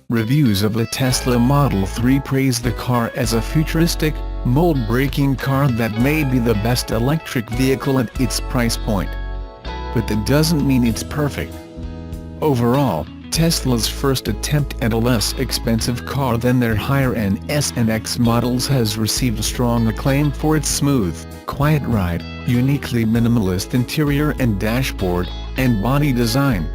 Reviews of the Tesla Model 3 praise the car as a futuristic, mold-breaking car that may be the best electric vehicle at its price point. But that doesn't mean it's perfect. Overall, Tesla's first attempt at a less expensive car than their higher-end S and X models has received strong acclaim for its smooth, quiet ride, uniquely minimalist interior and dashboard, and body design.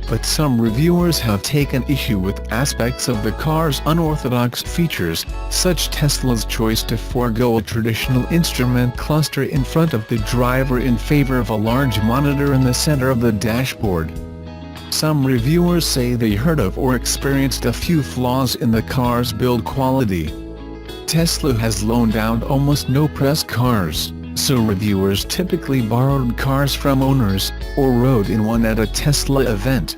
But some reviewers have taken issue with aspects of the car's unorthodox features, such Tesla's choice to forego a traditional instrument cluster in front of the driver in favor of a large monitor in the center of the dashboard. Some reviewers say they heard of or experienced a few flaws in the car's build quality. Tesla has loaned out almost no press cars, so reviewers typically borrowed cars from owners, or rode in one at a Tesla event.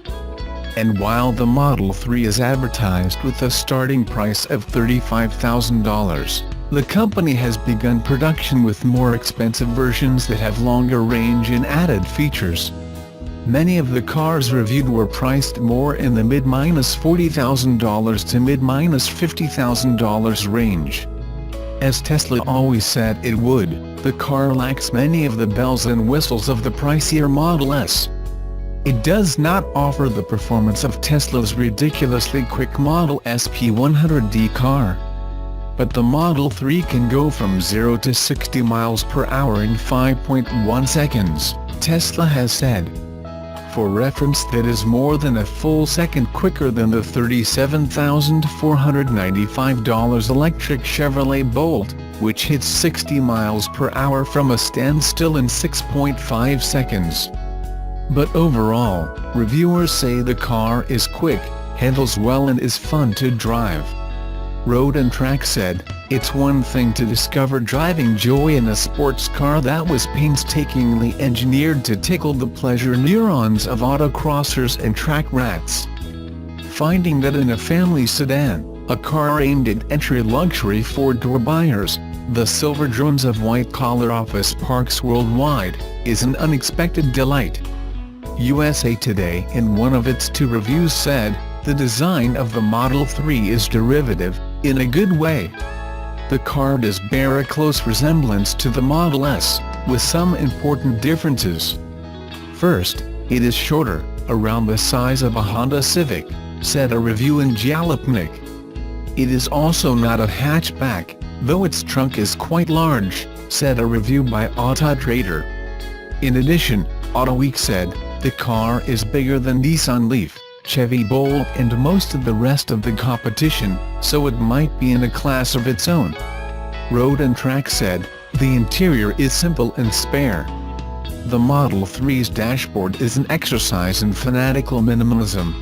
And while the Model 3 is advertised with a starting price of $35,000, the company has begun production with more expensive versions that have longer range and added features. Many of the cars reviewed were priced more in the mid-$40,000 to mid-$50,000 range. As Tesla always said it would, the car lacks many of the bells and whistles of the pricier Model S. It does not offer the performance of Tesla's ridiculously quick Model S P100D car. But the Model 3 can go from 0 to 60 miles per hour in 5.1 seconds, Tesla has said. For reference, that is more than a full second quicker than the $37,495 electric Chevrolet Bolt, which hits 60 miles per hour from a standstill in 6.5 seconds. But overall, reviewers say the car is quick, handles well and is fun to drive. Road and Track said, "It's one thing to discover driving joy in a sports car that was painstakingly engineered to tickle the pleasure neurons of autocrossers and track rats. Finding that in a family sedan, a car aimed at entry luxury four-door buyers, the silver drums of white-collar office parks worldwide, is an unexpected delight." USA Today in one of its two reviews said, "The design of the Model 3 is derivative, in a good way. The car does bear a close resemblance to the Model S, with some important differences. First, it is shorter, around the size of a Honda Civic," said a review in Jalopnik. "It is also not a hatchback, though its trunk is quite large," said a review by Autotrader. In addition, AutoWeek said, "The car is bigger than Nissan Leaf, Chevy Bolt and most of the rest of the competition, so it might be in a class of its own." Road and Track said, "The interior is simple and spare. The Model 3's dashboard is an exercise in fanatical minimalism.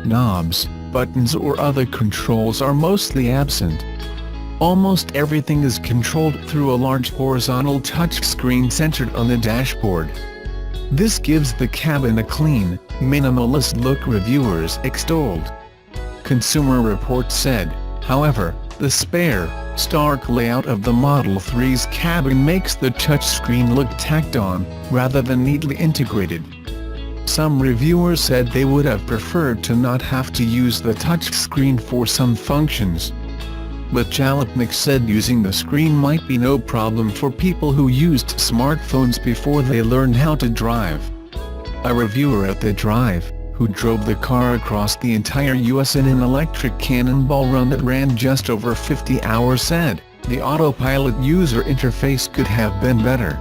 Knobs, buttons or other controls are mostly absent. Almost everything is controlled through a large horizontal touchscreen centered on the dashboard. This gives the cabin a clean, minimalist look," reviewers extolled. Consumer Reports said, however, the spare, stark layout of the Model 3's cabin makes the touchscreen look tacked on, rather than neatly integrated. Some reviewers said they would have preferred to not have to use the touchscreen for some functions. But Jalopnik said using the screen might be no problem for people who used smartphones before they learned how to drive. A reviewer at The Drive, who drove the car across the entire U.S. in an electric cannonball run that ran just over 50 hours, said, "The autopilot user interface could have been better."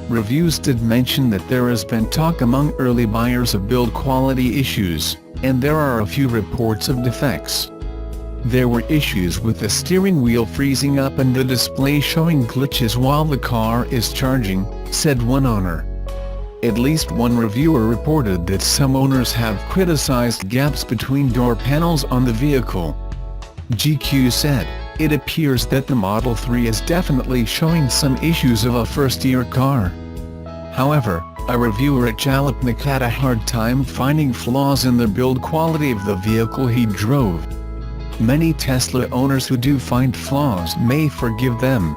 Reviews did mention that there has been talk among early buyers of build quality issues, and there are a few reports of defects. There were issues with the steering wheel freezing up and the display showing glitches while the car is charging, said one owner. At least one reviewer reported that some owners have criticized gaps between door panels on the vehicle. GQ said, "It appears that the Model 3 is definitely showing some issues of a first-year car." However, a reviewer at Jalopnik had a hard time finding flaws in the build quality of the vehicle he drove. Many Tesla owners who do find flaws may forgive them.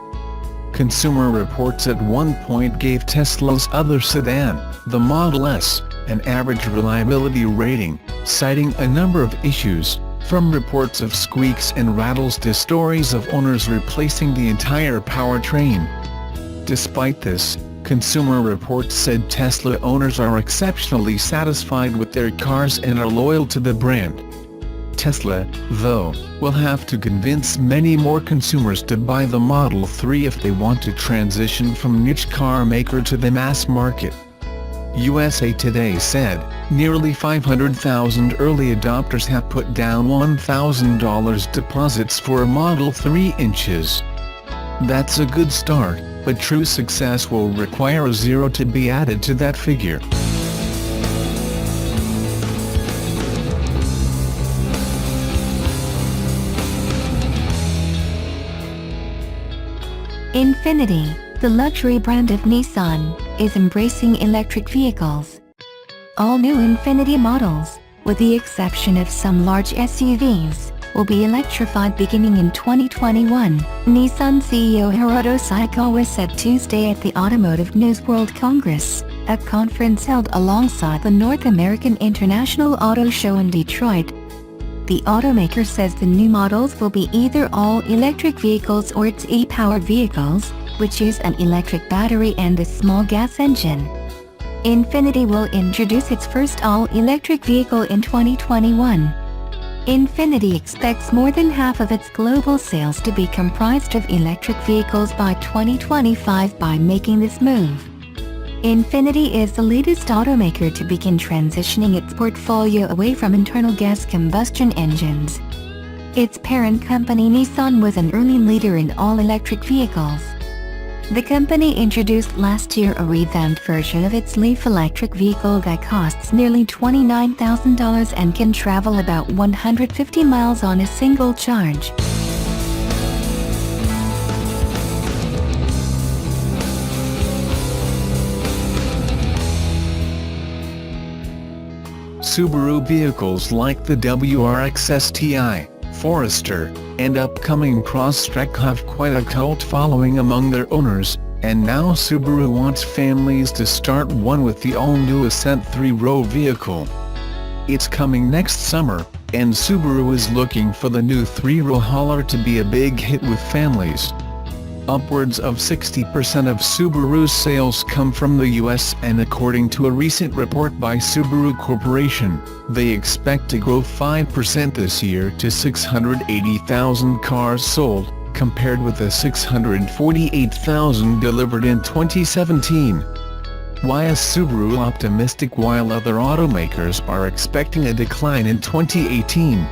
Consumer Reports at one point gave Tesla's other sedan, the Model S, an average reliability rating, citing a number of issues, From reports of squeaks and rattles to stories of owners replacing the entire powertrain. Despite this, Consumer Reports said Tesla owners are exceptionally satisfied with their cars and are loyal to the brand. Tesla, though, will have to convince many more consumers to buy the Model 3 if they want to transition from niche car maker to the mass market. USA Today said, nearly 500,000 early adopters have put down $1,000 deposits for a Model 3 inches. That's a good start, but true success will require a zero to be added to that figure. Infiniti, the luxury brand of Nissan, is embracing electric vehicles. All new Infiniti models, with the exception of some large SUVs, will be electrified beginning in 2021, Nissan CEO Hiroto Saikawa said Tuesday at the Automotive News World Congress, a conference held alongside the North American International Auto Show in Detroit. The automaker says the new models will be either all-electric vehicles or its e-powered vehicles, which use an electric battery and a small gas engine. Infiniti will introduce its first all-electric vehicle in 2021. Infiniti expects more than half of its global sales to be comprised of electric vehicles by 2025 by making this move. Infiniti is the latest automaker to begin transitioning its portfolio away from internal gas combustion engines. Its parent company Nissan was an early leader in all-electric vehicles. The company introduced last year a revamped version of its Leaf electric vehicle that costs nearly $29,000 and can travel about 150 miles on a single charge. Subaru vehicles like the WRX STI, Forester, and upcoming Crosstrek have quite a cult following among their owners, and now Subaru wants families to start one with the all-new Ascent 3-row vehicle. It's coming next summer, and Subaru is looking for the new 3-row hauler to be a big hit with families. Upwards of 60% of Subaru's sales come from the US, and according to a recent report by Subaru Corporation, they expect to grow 5% this year to 680,000 cars sold, compared with the 648,000 delivered in 2017. Why is Subaru optimistic while other automakers are expecting a decline in 2018?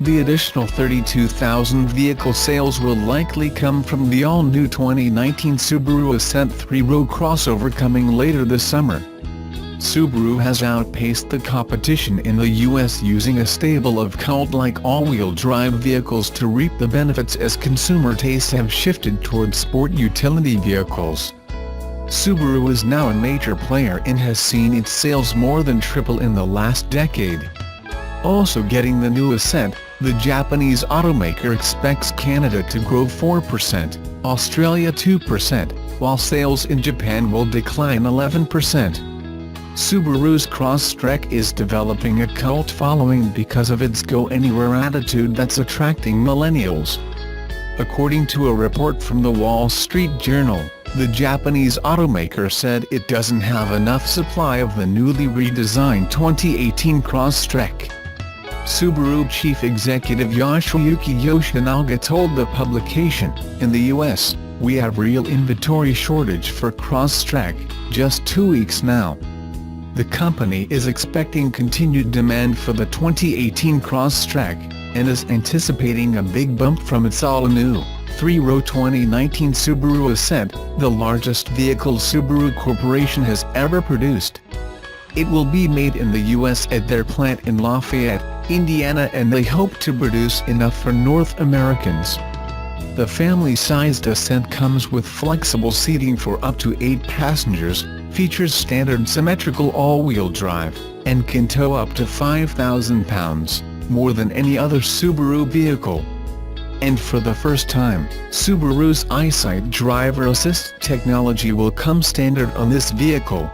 The additional 32,000 vehicle sales will likely come from the all-new 2019 Subaru Ascent 3-row crossover coming later this summer. Subaru has outpaced the competition in the US using a stable of cult-like all-wheel drive vehicles to reap the benefits as consumer tastes have shifted towards sport utility vehicles. Subaru is now a major player and has seen its sales more than triple in the last decade. Also getting the new Ascent, the Japanese automaker expects Canada to grow 4%, Australia 2%, while sales in Japan will decline 11%. Subaru's Crosstrek is developing a cult following because of its go-anywhere attitude that's attracting millennials. According to a report from the Wall Street Journal, the Japanese automaker said it doesn't have enough supply of the newly redesigned 2018 Crosstrek. Subaru chief executive Yoshiyuki Yoshinaga told the publication, "In the US, we have real inventory shortage for Crosstrek, just 2 weeks now." The company is expecting continued demand for the 2018 Crosstrek, and is anticipating a big bump from its all-new 3-row 2019 Subaru Ascent, the largest vehicle Subaru Corporation has ever produced. It will be made in the US at their plant in Lafayette, Indiana, and they hope to produce enough for North Americans. The family-sized Ascent comes with flexible seating for up to 8 passengers, features standard symmetrical all-wheel drive, and can tow up to 5,000 pounds, more than any other Subaru vehicle. And for the first time, Subaru's EyeSight driver assist technology will come standard on this vehicle.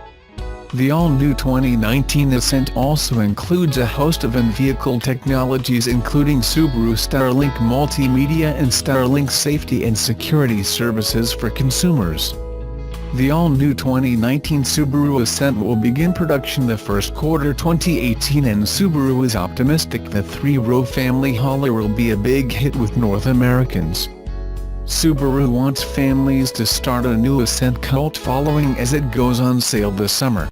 The all-new 2019 Ascent also includes a host of in-vehicle technologies including Subaru Starlink multimedia and Starlink safety and security services for consumers. The all-new 2019 Subaru Ascent will begin production the first quarter 2018, and Subaru is optimistic the three-row family hauler will be a big hit with North Americans. Subaru wants families to start a new Ascent cult following as it goes on sale this summer.